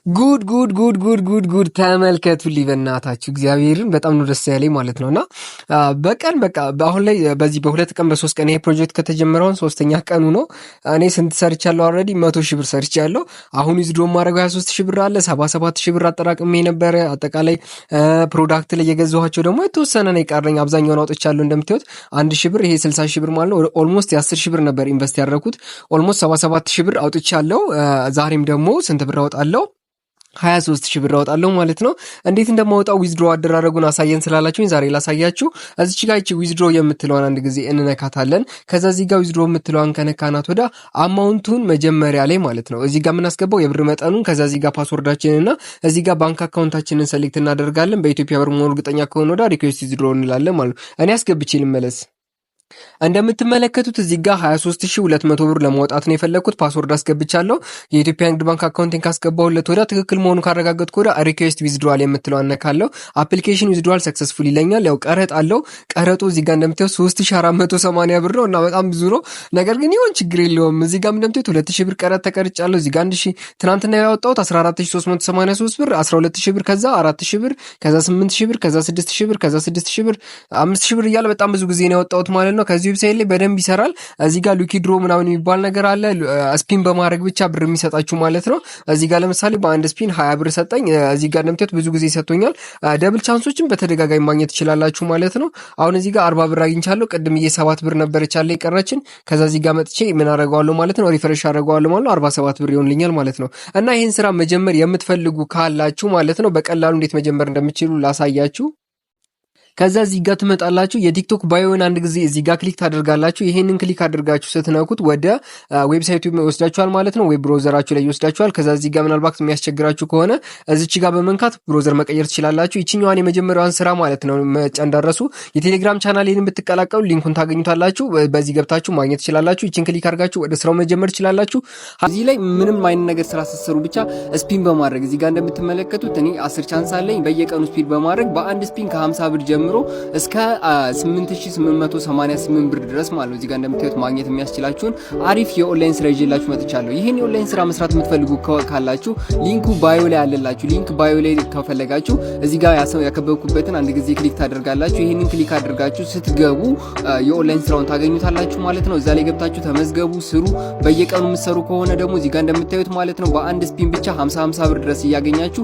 ጉድ ተመልከቱልኝ በእናታችሁ እግዚአብሔርን በጣም ነው ደስ ያለኝ ማለት ነውና በቀን በቃ አሁን ላይ በዚህ በሁለት ቀን በሶስት ቀን ይሄ ፕሮጀክት ከተጀመረውን ሶስተኛ ቀኑ ነው። እኔ ስንት ሰርቻለሁ? ኦልሬዲ 100,000 ብር ሰርቻለሁ። አሁን ዊዝድሮ ማድረግ 23,000 ብር አለ። 77,000 ብር አጠራቅሜ ነበረ። አጠቃላይ ፕሮዳክት ላይ የገዛኋቸው ደግሞ የተወሰነ ነው የቀረኝ። አብዛኛውን አውጥቻለሁ እንደምታዩት 1,000 ብር ይሄ 60,000 ብር ማለት ነው። ኦልሞስት የ10,000 ብር ነበር ኢንቨስት ያደረኩት። ኦልሞስት 77,000 ብር አውጥቻለሁ። ዛሬም ደግሞ ስንት ብር አወጣለሁ? 23,000 ብር አወጣለሁ ማለት ነው። እንዴት እንደማወጣው ዊዝድሮ አደራረጉን አሳየን ስላላችሁኝ ዛሬ ላሳያችሁ። እዚች ጋር እቺ ዊዝድሮ የምትለዋን አንድ ጊዜ እንነካታለን። ከዛ እዚህ ጋር ዊዝድሮ የምትለዋን ከነካናት ወደ አማውንቱን መጀመሪያ ላይ ማለት ነው እዚህ ጋር የምናስገባው የብር መጠኑን፣ ከዛ እዚህ ጋር ፓስወርዳችንና እዚህ ጋር ባንክ አካውንታችንን ሰሌክት እናደርጋለን። በኢትዮጵያ ብር መሆኑ እርግጠኛ ከሆነ ወደ ሪኩዌስት ዊዝድሮ እንላለን ማለት ነው። እኔ አስገብቼ ልመለስ። እንደምትመለከቱት እዚህ ጋር 23200 ብር ለማውጣት ነው የፈለኩት። ፓስወርድ አስገብቻለሁ። የኢትዮጵያ ንግድ ባንክ አካውንቲንግ ካስገባሁለት ወዲያ ትክክል መሆኑ ካረጋገጥኩ ወዲያ ሪኩዌስት ዊዝድሮዋል የምትለው አነካለሁ። አፕሊኬሽን ዊዝድሮዋል ሰክሰስፉል ይለኛል። ያው ቀረጥ አለው። ቀረጡ እዚህ ጋር እንደምታዩት 3480 ብር ነው እና በጣም ብዙ ነው። ነገር ግን ይሁን ችግር የለውም። እዚህ ጋር እንደምታዩት 2000 ብር ቀረጥ ተቀርጫለሁ። እዚህ ጋር 1000 ትናንትና ያወጣሁት 14383 ብር፣ 12000 ብር፣ ከዛ 4000 ብር፣ ከዛ 8000 ብር፣ ከዛ 6000 ብር፣ ከዛ 6000 ብር፣ 5000 ብር እያለ በጣም ብዙ ጊዜ ነው ያወጣሁት ማለት ነው። ከዚህ ዌብሳይት ላይ በደንብ ይሰራል። እዚህ ጋር ሉኪ ድሮ ምናምን የሚባል ነገር አለ። ስፒን በማድረግ ብቻ ብር የሚሰጣችሁ ማለት ነው። እዚህ ጋር ለምሳሌ በአንድ ስፒን 20 ብር ሰጠኝ። እዚህ ጋር እንደምታዩት ብዙ ጊዜ ሰጥቶኛል። ደብል ቻንሶችን በተደጋጋሚ ማግኘት ትችላላችሁ ማለት ነው። አሁን እዚህ ጋር 40 ብር አግኝቻለሁ። ቅድም 7 ብር ነበረች አለ የቀረችን። ከዛ እዚህ ጋር መጥቼ ምን አደርገዋለሁ ማለት ነው ሪፍሬሽ አደርገዋለሁ ማለት ነው። 47 ብር ይሆንልኛል ማለት ነው። እና ይሄን ስራ መጀመር የምትፈልጉ ካላችሁ ማለት ነው በቀላሉ እንዴት መጀመር እንደምትችሉ ላሳያችሁ። ከዛ እዚህ ጋር ትመጣላችሁ። የቲክቶክ ባዮን አንድ ጊዜ እዚህ ጋር ክሊክ ታደርጋላችሁ። ይሄንን ክሊክ አድርጋችሁ ስትነኩት ወደ ዌብሳይቱ ይወስዳችኋል ማለት ነው። ዌብ ብራውዘራችሁ ላይ ይወስዳችኋል። ከዛ እዚህ ጋር ምናልባት የሚያስቸግራችሁ ከሆነ እዚች ጋር በመንካት ብራውዘር መቀየር ትችላላችሁ። ይቺኛዋን የመጀመሪያዋን ስራ ማለት ነው መጫንዳረሱ የቴሌግራም ቻናሌን ብትቀላቀሉ ሊንኩን ታገኙታላችሁ። በዚህ ገብታችሁ ማግኘት ትችላላችሁ። ይቺን ክሊክ አድርጋችሁ ወደ ስራው መጀመር ትችላላችሁ። እዚህ ላይ ምንም አይነት ነገር ስራ ስትሰሩ ብቻ ስፒን በማድረግ እዚህ ጋር እንደምትመለከቱት እኔ 10 ቻንስ አለኝ። በየቀኑ ስፒን በማድረግ በአንድ ስፒን ከ50 ብር ጀምሮ እስከ 8888 ብር ድረስ ማለት ነው። እዚህ ጋር እንደምታዩት ማግኘት የሚያስችላችሁን አሪፍ የኦንላይን ስራ ይዤላችሁ መጥቻለሁ። ይሄን የኦንላይን ስራ መስራት የምትፈልጉ ካላችሁ ሊንኩ ባዮ ላይ አለላችሁ። ሊንክ ባዮ ላይ ከፈለጋችሁ እዚህ ጋር ያከበብኩበትን አንድ ጊዜ ክሊክ ታደርጋላችሁ። ይሄንን ክሊክ አድርጋችሁ ስትገቡ የኦንላይን ስራውን ታገኙታላችሁ ማለት ነው። እዛ ላይ ገብታችሁ ተመዝገቡ፣ ስሩ። በየቀኑ የምትሰሩ ከሆነ ደግሞ እዚህ ጋር እንደምታዩት ማለት ነው በአንድ ስፒን ብቻ 50 ብር ድረስ እያገኛችሁ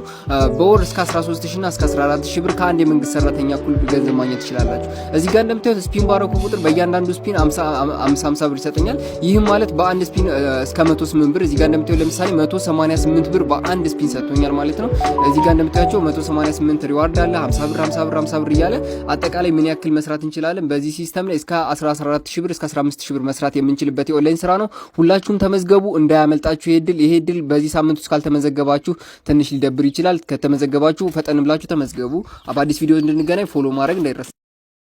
በወር እስከ 13000 እና እስከ 14000 ብር ከአንድ የመንግስት ሰራተኛ እኩል ገንዘብ ማግኘት ትችላላችሁ። እዚህ ጋር እንደምታዩት ስፒን ባረኩ ቁጥር በእያንዳንዱ ስፒን 50 ብር ይሰጠኛል። ይህም ማለት በአንድ ስፒን እስከ 108 ብር። እዚህ ጋር እንደምታዩት ለምሳሌ 188 ብር በአንድ ስፒን ሰጥቶኛል ማለት ነው። እዚህ ጋር እንደምታዩት 188 ሪዋርድ አለ። 50 ብር እያለ አጠቃላይ ምን ያክል መስራት እንችላለን በዚህ ሲስተም ላይ እስከ 14000 ብር እስከ 15000 ብር መስራት የምንችልበት የኦንላይን ስራ ነው። ሁላችሁም ተመዝገቡ እንዳያመልጣችሁ። ይሄ ድል በዚህ ሳምንት ውስጥ ካልተመዘገባችሁ ትንሽ ሊደብር ይችላል። ከተመዘገባችሁ ፈጠን ብላችሁ ተመዝገቡ። በአዲስ ቪዲዮ እንድንገናኝ ፎሎ ማድረግ እንዳይረሳ።